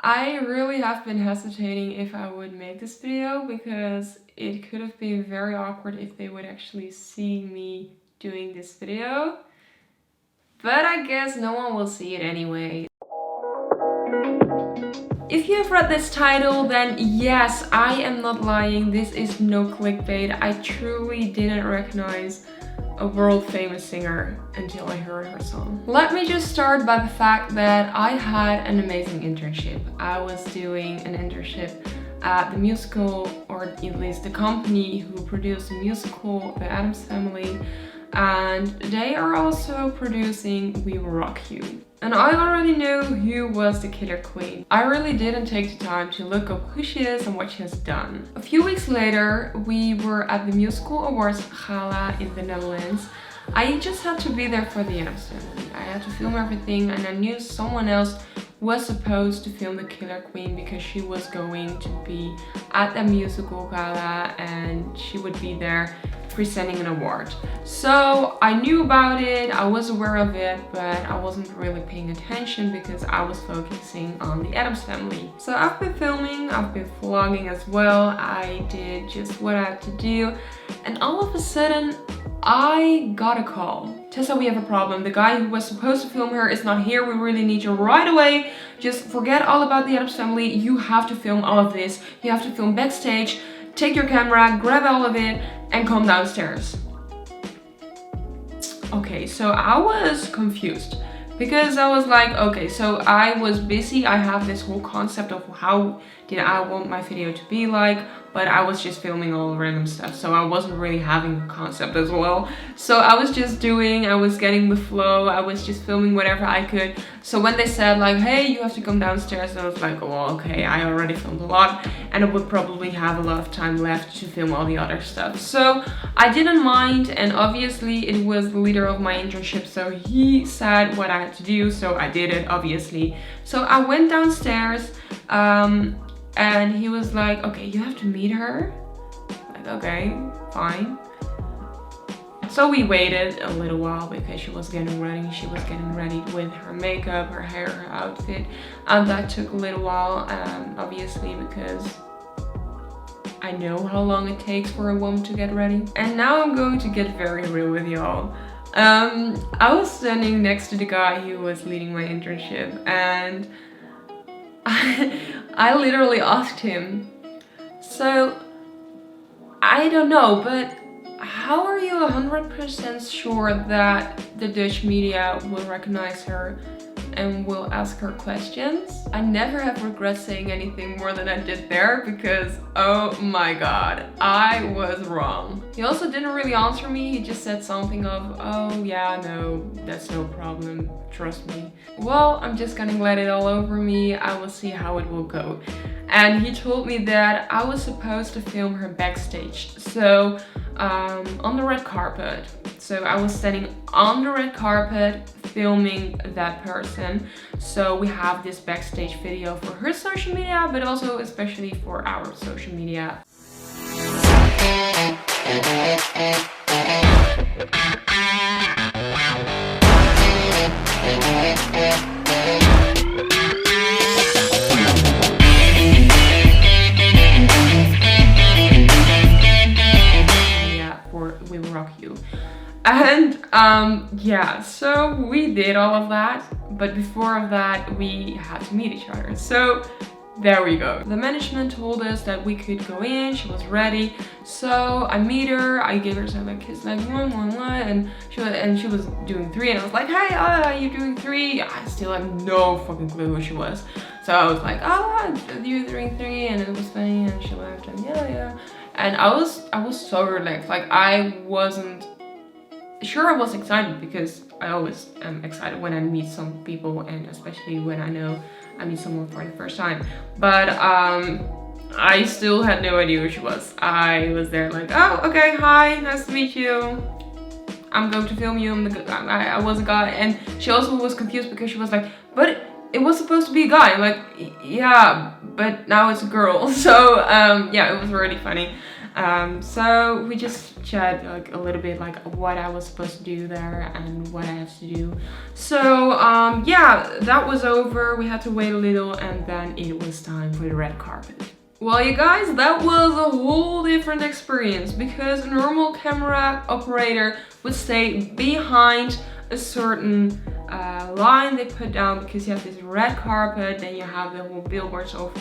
I really have been hesitating if I would make this video because it could have been very awkward if they would actually see me doing this video. But I guess no one will see it anyway. If you have read this title, then yes, I am not lying. This is no clickbait. I truly didn't recognize a world famous singer until I heard her song. Let me just start by the fact that I had an amazing internship. I was doing an internship at the musical, or at least the company who produced the musical, The Addams Family, and they are also producing We Will Rock You. And I already knew who was the Killer Queen. I really didn't take the time to look up who she is and what she has done. A few weeks later, we were at the Musical Awards Gala in the Netherlands. I just had to be there for the Addams Family. I had to film everything, and I knew someone else was supposed to film the Killer Queen because she was going to be at the musical gala and she would be there presenting an award. So I knew about it, I was aware of it, but I wasn't really paying attention because I was focusing on the Addams Family. So I've been filming, I've been vlogging as well, I did just what I had to do, and all of a sudden I got a call. Tessa, we have a problem. The guy who was supposed to film her is not here. We really need you right away. Just forget all about the Addams Family. You have to film all of this. You have to film backstage. Take your camera, grab all of it, and come downstairs. Okay, so I was confused because I was like, okay, so I was busy. I have this whole concept of how did I want my video to be like, but I was just filming all random stuff, so I wasn't really having a concept as well. So I was just doing, I was getting the flow, I was just filming whatever I could. So when they said like, hey, you have to come downstairs, I was like, oh, well, okay, I already filmed a lot and I would probably have a lot of time left to film all the other stuff. So I didn't mind, and obviously it was the leader of my internship, so he said what I had to do, so I did it, obviously. So I went downstairs, and he was like, okay, you have to meet her. Like, okay, fine. So we waited a little while because she was getting ready. She was getting ready with her makeup, her hair, her outfit. And that took a little while, obviously, because I know how long it takes for a woman to get ready. And now I'm going to get very real with y'all. I was standing next to the guy who was leading my internship, and I literally asked him, so I don't know, but how are you 100% sure that the Dutch media will recognize her and will ask her questions? I never have regret saying anything more than I did there because, oh my god, I was wrong. He also didn't really answer me. He just said something of, oh yeah, no, that's no problem, trust me. Well, I'm just gonna let it all over me. I will see how it will go. And he told me that I was supposed to film her backstage, so on the red carpet. So I was standing on the red carpet filming that person. So we have this backstage video for her social media, but also especially for our social media. We Will Rock You. And yeah, so we did all of that, but before that we had to meet each other. So there we go. The management told us that we could go in, she was ready. So I meet her, I gave her some kiss, like one, and she was doing 3, and I was like, hey, you're doing 3? I still have no fucking clue who she was. So I was like, oh, you're doing 3, and it was funny, and she laughed, and yeah. And I was so relaxed. Like, I wasn't sure. I was excited because I always am excited when I meet some people, and especially when I know I meet someone for the first time. But I still had no idea who she was. I was there like, oh, okay, hi, nice to meet you. I'm going to film you. I was a guy, and she also was confused because she was like, but it was supposed to be a guy. I'm like, yeah, but now it's a girl. So yeah, it was really funny. So we just chat like a little bit like what I was supposed to do there and what I have to do. So yeah, that was over. We had to wait a little and then it was time for the red carpet. Well, you guys, that was a whole different experience because a normal camera operator would stay behind a certain line they put down because you have this red carpet, then you have the whole billboards of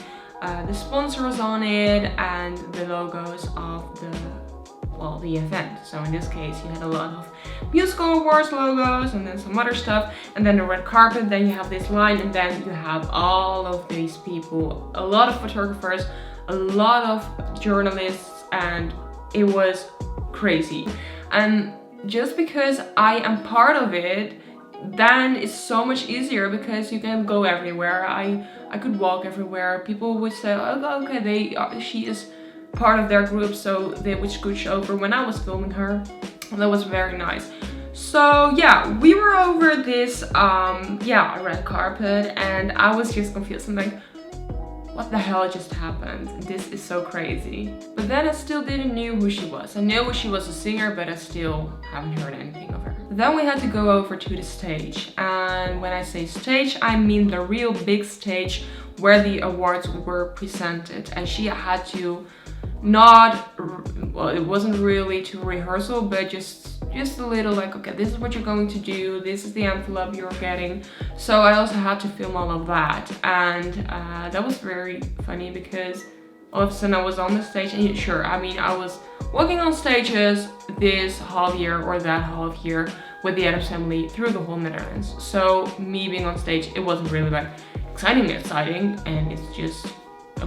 the sponsors on it and the logos of the event. So in this case, you had a lot of musical awards logos and then some other stuff, and then the red carpet, then you have this line, and then you have all of these people, a lot of photographers, a lot of journalists, and it was crazy. And just because I am part of it, then it's so much easier because you can go everywhere. I could walk everywhere. People would say, oh, okay, she is part of their group, so they would scooch over when I was filming her. That was very nice. So yeah, we were over this red carpet, and I was just confused. I'm like, what the hell just happened? This is so crazy. But then I still didn't know who she was. I knew she was a singer, but I still haven't heard anything of her. Then we had to go over to the stage. And when I say stage, I mean the real big stage where the awards were presented. And she had to it wasn't really to rehearsal, but just a little like, okay, this is what you're going to do, this is the envelope you're getting. So I also had to film all of that, and that was very funny because all of a sudden I was on the stage, and sure, I mean, I was walking on stages this half year or that half year with the Adams Family through the whole Netherlands. So me being on stage, it wasn't really like exciting, and it's just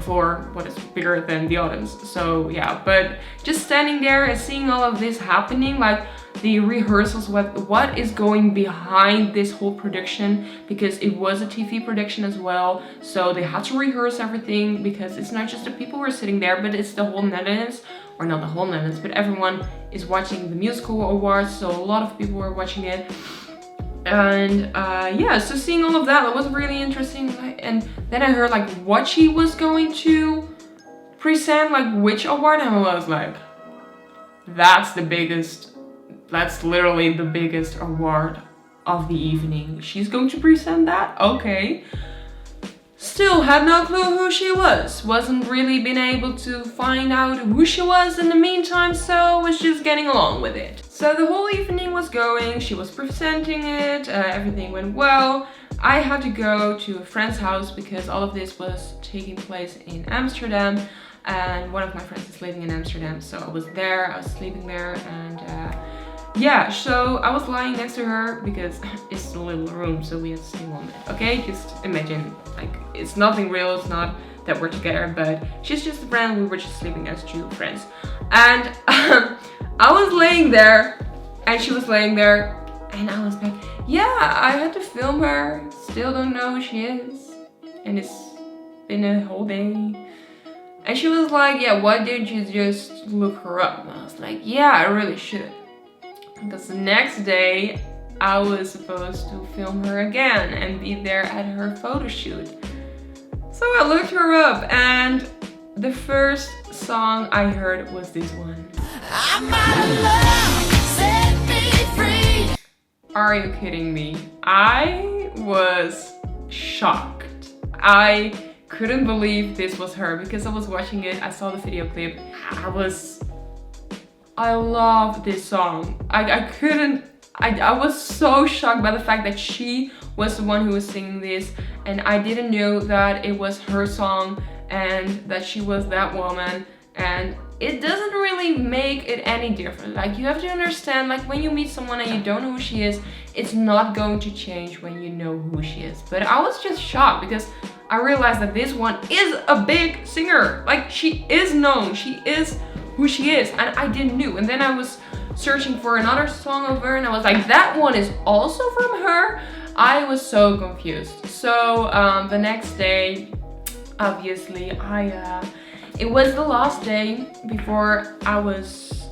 for what is bigger than the audience. So yeah, but just standing there and seeing all of this happening, like the rehearsals, what is going behind this whole production, because it was a TV production as well, so they had to rehearse everything because it's not just the people who are sitting there, but it's the whole Netherlands, or not the whole Netherlands, but everyone is watching the musical awards, so a lot of people were watching it. And yeah, so seeing all of that was really interesting. And then I heard like what she was going to present, like which award, and I was like, that's literally the biggest award of the evening. She's going to present that? Okay. Still had no clue who she was. Wasn't really been able to find out who she was in the meantime, so was just getting along with it. So the whole evening was going, she was presenting it, everything went well. I had to go to a friend's house because all of this was taking place in Amsterdam, and one of my friends is living in Amsterdam, so I was there, I was sleeping there, and yeah, so I was lying next to her because it's a little room, so we had to stay one bed. Okay, just imagine, like, it's nothing real, it's not that we're together, but she's just a friend, we were just sleeping as two friends. And I was laying there, and she was laying there, and I was like, yeah, I had to film her, still don't know who she is, and it's been a whole day. And she was like, yeah, why didn't you just look her up? And I was like, yeah, I really should. Because the next day, I was supposed to film her again and be there at her photo shoot. So I looked her up, and the first song I heard was this one. I'm out of love, set me free. Are you kidding me? I was shocked. I couldn't believe this was her because I was watching it, I saw the video clip, I love this song. I was so shocked by the fact that she was the one who was singing this, and I didn't know that it was her song and that she was that woman, and it doesn't really make it any different. Like, you have to understand, like, when you meet someone and you don't know who she is, it's not going to change when you know who she is. But I was just shocked because I realized that this one is a big singer. Like, she is known, she is who she is, and I didn't know. And then I was searching for another song of her, and I was like, that one is also from her? I was so confused. So the next day, obviously, it was the last day before I was,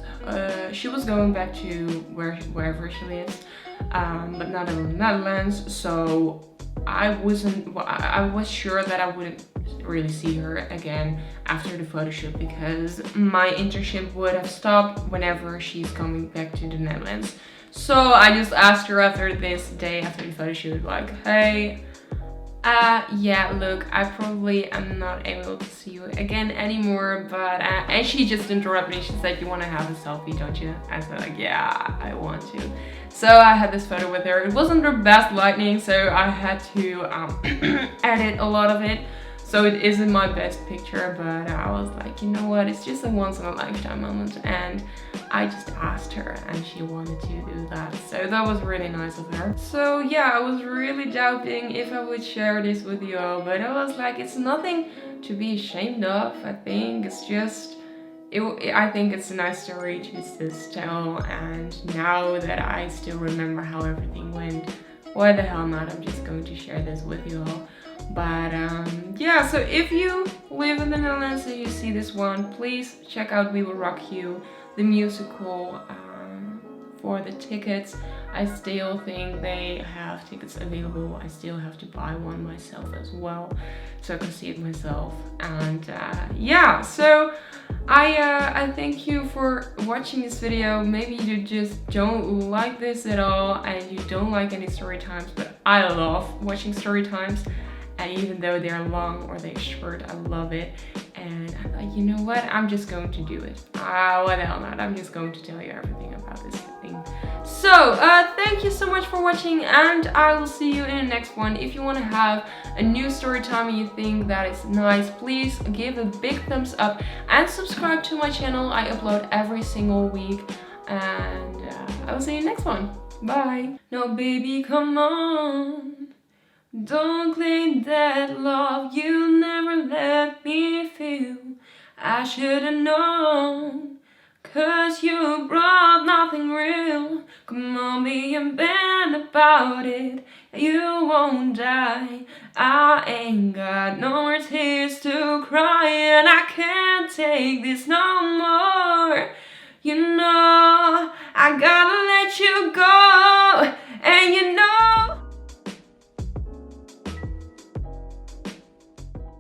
she was going back to wherever she lives, but not in the Netherlands, so I was sure that I wouldn't really see her again after the photo shoot, because my internship would have stopped whenever she's coming back to the Netherlands. So I just asked her after this day, after the photo shoot, like, hey, yeah, look, I probably am not able to see you again anymore, but, and she just interrupted me. She said, you want to have a selfie, don't you? I said, like, yeah, I want to. So I had this photo with her. It wasn't the best lighting, so I had to edit a lot of it. So it isn't my best picture, but I was like, you know what, it's just a once in a lifetime moment, and I just asked her and she wanted to do that. So that was really nice of her. So yeah, I was really doubting if I would share this with you all, but I was like, it's nothing to be ashamed of. I think it's just, I think it's a nice story to just tell, and now that I still remember how everything went, why the hell not? I'm just going to share this with you all. But yeah, so if you live in the Netherlands and you see this one, please check out We Will Rock You, the musical. For the tickets, I still think they have tickets available. I still have to buy one myself as well, so I can see it myself. And yeah, so I thank you for watching this video. Maybe you just don't like this at all and you don't like any story times, but I love watching story times. And even though they're long or they're short, I love it. And I thought, you know what? I'm just going to do it. What the hell not? I'm just going to tell you everything about this thing. So, thank you so much for watching, and I will see you in the next one. If you want to have a new story time and you think that is nice, please give a big thumbs up and subscribe to my channel. I upload every single week, and I will see you next one. Bye. No, baby, come on. Don't claim that love you never let me feel. I should've known, 'cause you brought nothing real. Come on, be a man about it. You won't die. I ain't got no more tears to cry, and I can't take this no more. You know, I gotta let you go.